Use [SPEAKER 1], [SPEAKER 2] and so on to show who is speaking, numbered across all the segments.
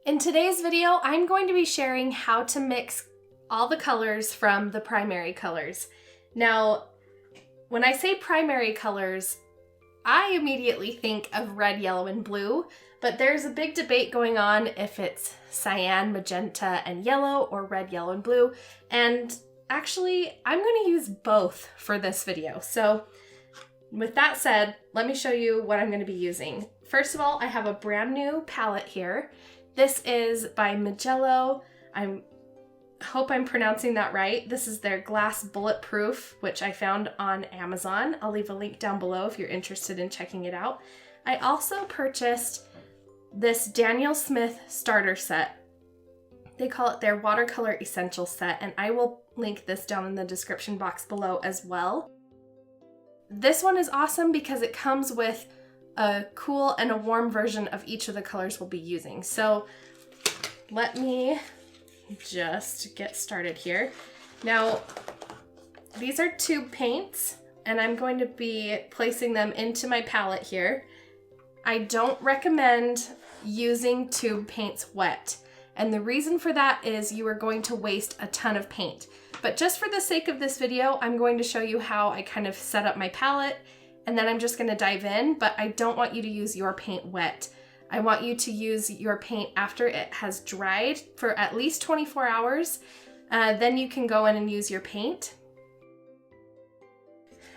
[SPEAKER 1] In today's video, I'm going to be sharing how to mix all the colors from the primary colors. Now, when I say primary colors, I immediately think of red, yellow, and blue, but there's a big debate going on if it's cyan, magenta, and yellow, or red, yellow, and blue, and actually, I'm going to use both for this video. So, with that said, let me show you what I'm going to be using. First of all, I have a brand new palette here. This is by Magello. I hope I'm pronouncing that right. This is their Glass Bulletproof, which I found on Amazon. I'll leave a link down below if you're interested in checking it out. I also purchased this Daniel Smith starter set. They call it their Watercolor Essential set, and I will link this down in the description box below as well. This one is awesome because it comes with a cool and a warm version of each of the colors we'll be using. So let me just get started here. Now, these are tube paints, and I'm going to be placing them into my palette here. I don't recommend using tube paints wet, and the reason for that is you are going to waste a ton of paint. But just for the sake of this video, I'm going to show you how I kind of set up my palette, and then I'm just going to dive in, but I don't want you to use your paint wet. I want you to use your paint after it has dried for at least 24 hours. Then you can go in and use your paint.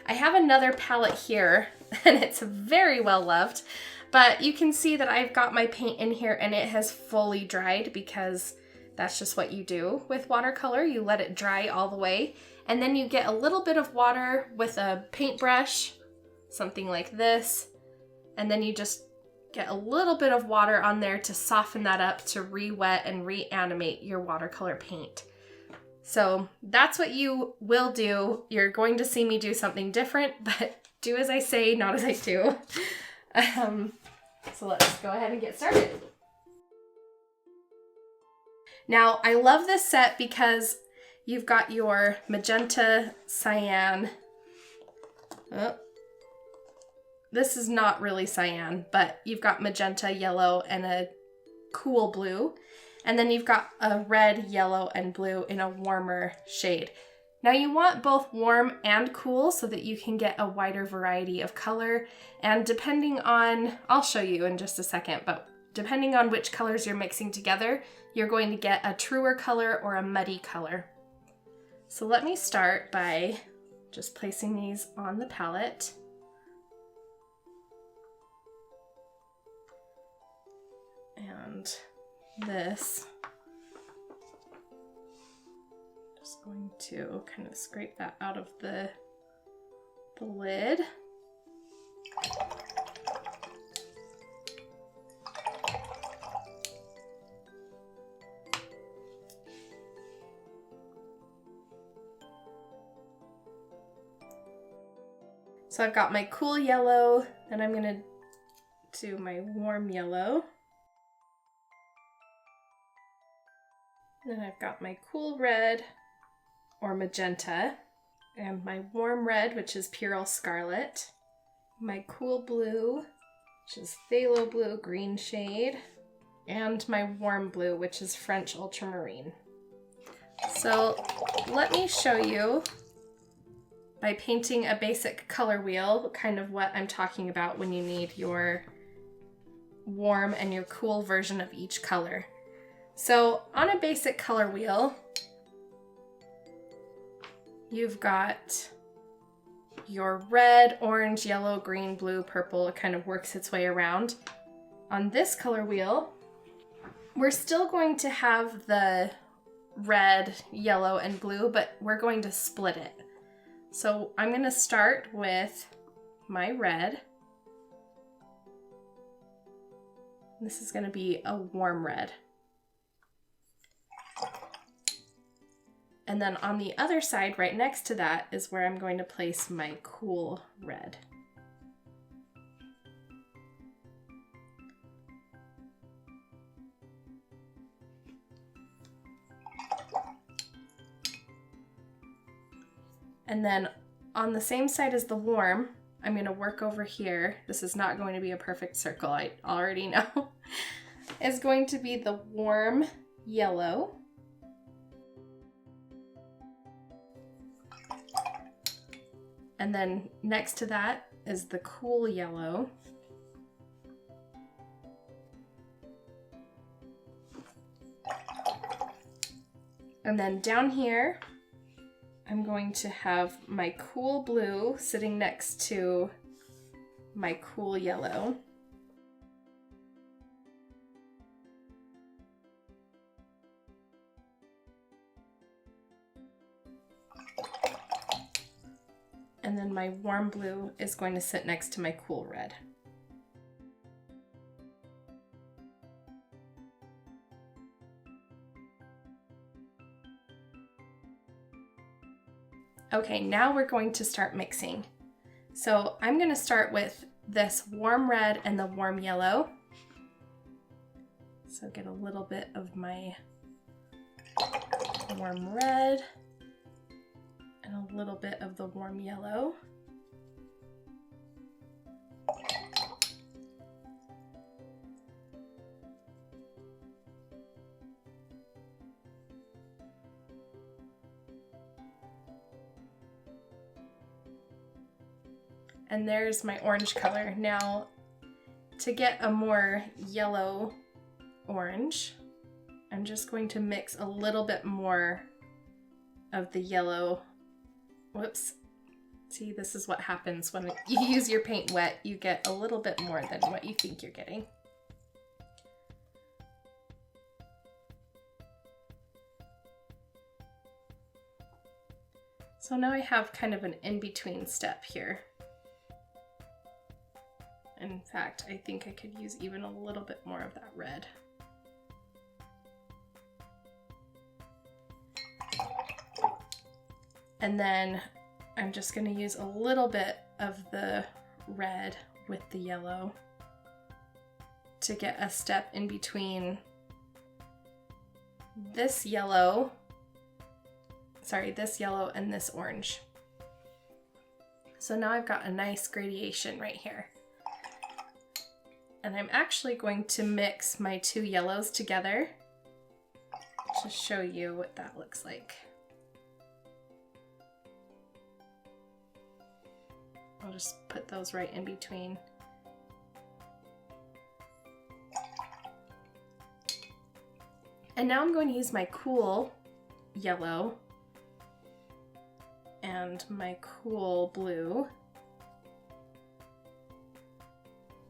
[SPEAKER 1] I have another palette here, and it's very well loved, but you can see that I've got my paint in here and it has fully dried because that's just what you do with watercolor. You let it dry all the way, and then you get a little bit of water with a paintbrush, something like this, and then you just get a little bit of water on there to soften that up, to re-wet and reanimate your watercolor paint. So that's what you will do. You're going to see me do something different, but do as I say, not as I do. So let's go ahead and get started. Now, I love this set because you've got your magenta, cyan. Oh, this is not really cyan, but you've got magenta, yellow, and a cool blue. And then you've got a red, yellow, and blue in a warmer shade. Now you want both warm and cool so that you can get a wider variety of color. And depending on, I'll show you in just a second, but depending on which colors you're mixing together, you're going to get a truer color or a muddy color. So let me start by just placing these on the palette. And this, just going to kind of scrape that out of the lid. So I've got my cool yellow, and I'm gonna do my warm yellow. Then I've got my cool red, or magenta, and my warm red, which is Purell Scarlet, my cool blue, which is Phthalo Blue green shade, and my warm blue, which is French Ultramarine. So let me show you, by painting a basic color wheel, kind of what I'm talking about when you need your warm and your cool version of each color. So on a basic color wheel, you've got your red, orange, yellow, green, blue, purple. It kind of works its way around. On this color wheel, we're still going to have the red, yellow, and blue, but we're going to split it. So I'm going to start with my red. This is going to be a warm red. And then on the other side, right next to that, is where I'm going to place my cool red. And then on the same side as the warm, I'm going to work over here. This is not going to be a perfect circle, I already know. is going to be the warm yellow. And then next to that is the cool yellow. And then down here, I'm going to have my cool blue sitting next to my cool yellow. And then my warm blue is going to sit next to my cool red. Okay, now we're going to start mixing. So I'm going to start with this warm red and the warm yellow. So get a little bit of my warm red and a little bit of the warm yellow. And there's my orange color. Now, to get a more yellow orange, I'm just going to mix a little bit more of the yellow. Whoops. See, this is what happens when you use your paint wet. You get a little bit more than what you think you're getting. So now I have kind of an in-between step here. In fact, I think I could use even a little bit more of that red. And then I'm just going to use a little bit of the red with the yellow to get a step in between this yellow and this orange. So now I've got a nice gradation right here. And I'm actually going to mix my two yellows together to show you what that looks like. I'll just put those right in between. And now I'm going to use my cool yellow and my cool blue.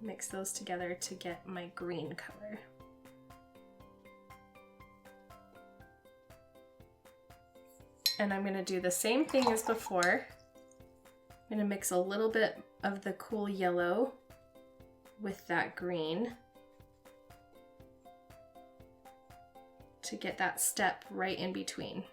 [SPEAKER 1] Mix those together to get my green color. And I'm going to do the same thing as before. I'm going to mix a little bit of the cool yellow with that green to get that step right in between.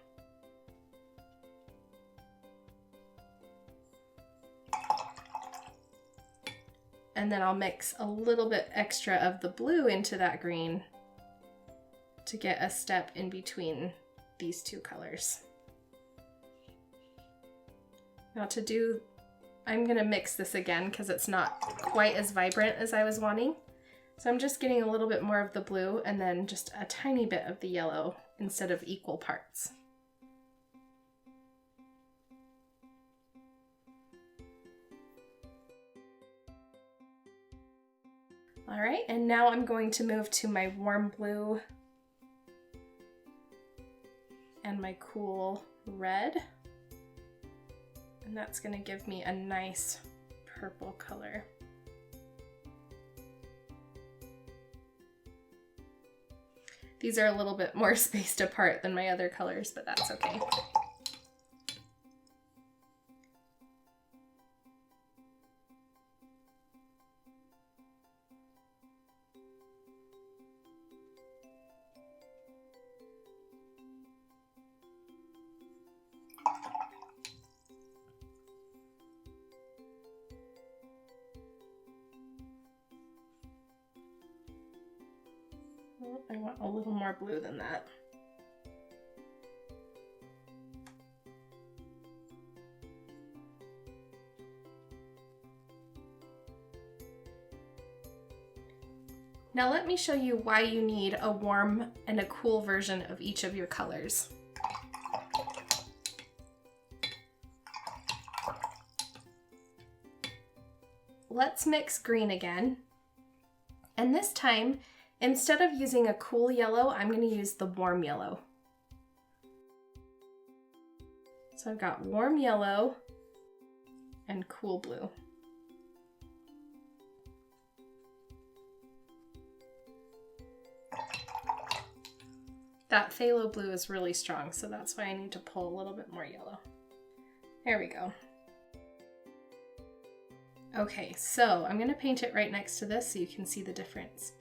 [SPEAKER 1] And then I'll mix a little bit extra of the blue into that green to get a step in between these two colors. Now I'm gonna mix this again because it's not quite as vibrant as I was wanting. So I'm just getting a little bit more of the blue and then just a tiny bit of the yellow instead of equal parts. All right, and now I'm going to move to my warm blue and my cool red. And that's gonna give me a nice purple color. These are a little bit more spaced apart than my other colors, but that's okay. I want a little more blue than that. Now let me show you why you need a warm and a cool version of each of your colors. Let's mix green again. And this time, instead of using a cool yellow, I'm going to use the warm yellow. So I've got warm yellow and cool blue. That phthalo blue is really strong, so that's why I need to pull a little bit more yellow. There we go. Okay, so I'm going to paint it right next to this so you can see the difference.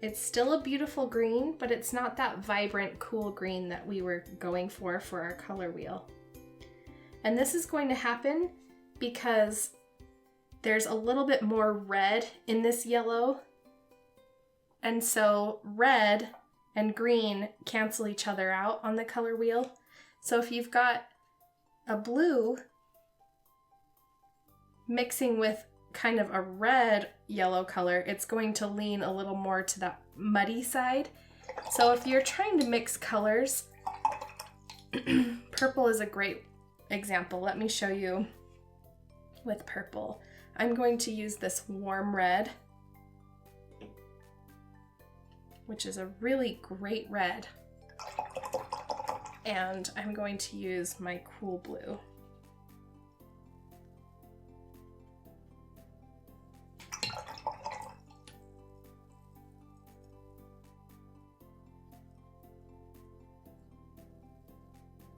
[SPEAKER 1] It's still a beautiful green, but it's not that vibrant, cool green that we were going for our color wheel. And this is going to happen because there's a little bit more red in this yellow. And so red and green cancel each other out on the color wheel. So if you've got a blue mixing with kind of a red yellow color, it's going to lean a little more to that muddy side. So if you're trying to mix colors, purple is a great example. Let me show you with purple. I'm going to use this warm red, which is a really great red. And I'm going to use my cool blue.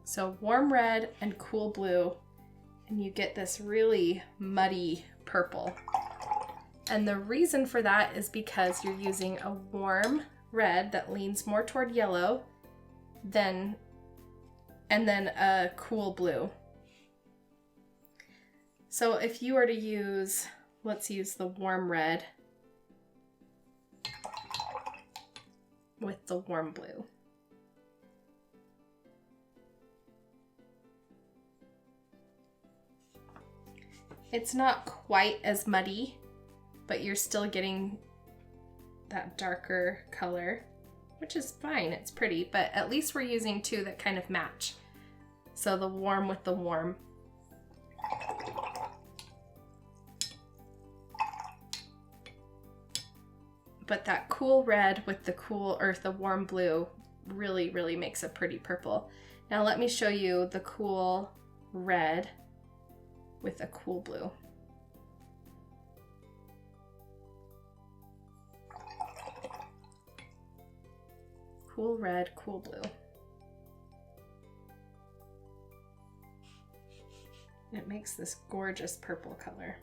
[SPEAKER 1] So warm red and cool blue, and you get this really muddy purple. And the reason for that is because you're using a warm red that leans more toward yellow and then a cool blue. So if you were to use, let's use the warm red with the warm blue. It's not quite as muddy, but you're still getting that darker color, which is fine, it's pretty, but at least we're using two that kind of match. So the warm with the warm. But that cool red with the cool, or the warm blue really, really makes a pretty purple. Now let me show you the cool red with a cool blue. Cool red, cool blue. It makes this gorgeous purple color.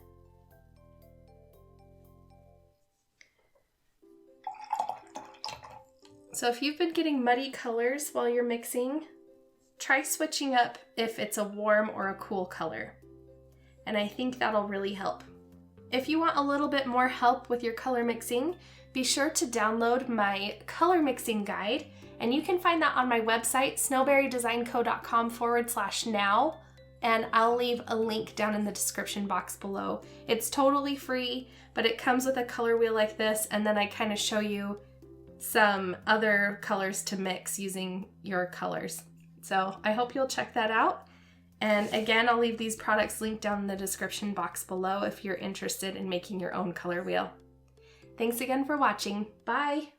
[SPEAKER 1] So if you've been getting muddy colors while you're mixing, try switching up if it's a warm or a cool color. And I think that'll really help. If you want a little bit more help with your color mixing, be sure to download my color mixing guide, and you can find that on my website, snowberrydesignco.com/now, and I'll leave a link down in the description box below. It's totally free, but it comes with a color wheel like this, and then I kind of show you some other colors to mix using your colors. So I hope you'll check that out. And again, I'll leave these products linked down in the description box below if you're interested in making your own color wheel. Thanks again for watching. Bye!